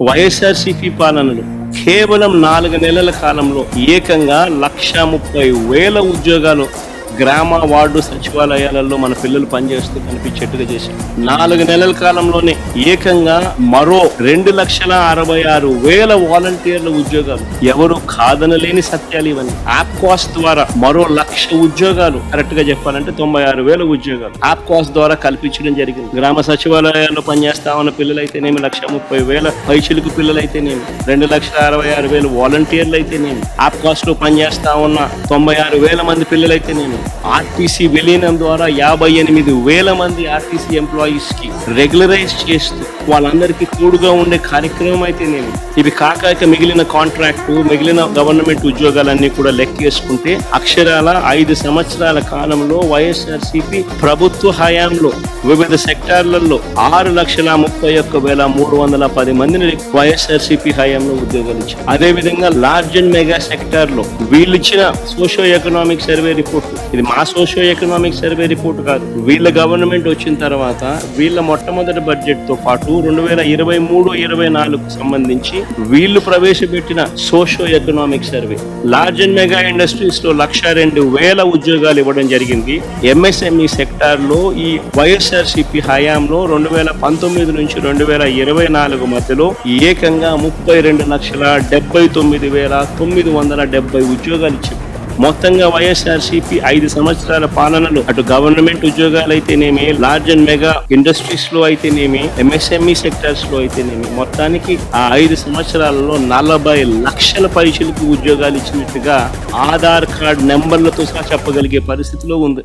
వైఎస్ఆర్సీపీ పాలనలో కేవలం 4 నెలల కాలంలో ఏకంగా 1,30,000 ఉద్యోగాలు గ్రామ వార్డు సచివాలయాలలో మన పిల్లలు పనిచేస్తూ కనిపించేట్టుగా చేశారు. 4 నెలల కాలంలోనే ఏకంగా మరో 2,66,000 వాలంటీర్ల ఉద్యోగాలు. ఎవరు కాదనలేని సత్యాలు ఇవన్నీ. ఆప్కాస్ ద్వారా మరో 1,00,000 ఉద్యోగాలు, కరెక్ట్ గా చెప్పాలంటే 96,000 ఉద్యోగాలు ఆప్కాస్ ద్వారా కల్పించడం జరిగింది. గ్రామ సచివాలయాల్లో పనిచేస్తా ఉన్న పిల్లలైతేనేమి 1,30,000 పైచిలుకు పిల్లలైతేనేమి 2,66,000 వాలంటీర్లు అయితేనేమి ఆప్కాస్ లో పనిచేస్తా ఉన్న 96,000 మంది పిల్లలైతేనేమి ఆర్టీసీ విలీనం ద్వారా 58,000 మంది ఆర్టీసీ ఎంప్లాయీస్ కి రెగ్యులరైజ్ చేస్తూ వాళ్ళందరికీ తోడుగా ఉండే కార్యక్రమం అయితేనేమి. ఇవి కాక మిగిలిన కాంట్రాక్టు, మిగిలిన గవర్నమెంట్ ఉద్యోగాలన్నీ కూడా లెక్కేసుకుంటే అక్షరాల 5 సంవత్సరాల కాలంలో వైఎస్ఆర్సీపీ ప్రభుత్వ హయాంలో వివిధ సెక్టార్లలో 6,31,310 మందిని వైఎస్ఆర్సీపీ హయాంలో ఉద్యోగాలు ఇచ్చారు. అదేవిధంగా లార్జ్ అండ్ మెగా సెక్టార్ లో వీళ్ళిచ్చిన సోషో ఎకనామిక్ సర్వే రిపోర్ట్, ఇది మా సోషో ఎకనామిక్ సర్వే రిపోర్ట్ కాదు, వీళ్ళ గవర్నమెంట్ వచ్చిన తర్వాత వీళ్ళ మొట్టమొదటి బడ్జెట్ తో పాటు 2023-24 సంబంధించి వీళ్ళు ప్రవేశపెట్టిన socio economic survey large and mega industries లో 102,000 ఉద్యోగాలు ఇవ్వడం జరిగింది. ఎంఎస్ఎంఈ సెక్టార్ లో ఈ వైఎస్ఆర్సీపీ హయాంలో 2019 నుంచి 2024 మధ్యలో ఏకంగా 32,79,970 ఉద్యోగాలు ఇచ్చింది. మొత్తంగా వైఎస్ఆర్సీపీ 5 సంవత్సరాల పాలనలో అటు గవర్నమెంట్ ఉద్యోగాలు అయితేనేమి, లార్జ్ అండ్ మెగా ఇండస్ట్రీస్ లో అయితేనేమి, ఎంఎస్ఎంఈ సెక్టర్స్ లో అయితేనేమి, మొత్తానికి ఆ 5 సంవత్సరాలలో 40 లక్షల పైచిలకు ఉద్యోగాలు ఇచ్చినట్టుగా ఆధార్ కార్డ్ నెంబర్లతో సహా చెప్పగలిగే పరిస్థితిలో ఉంది.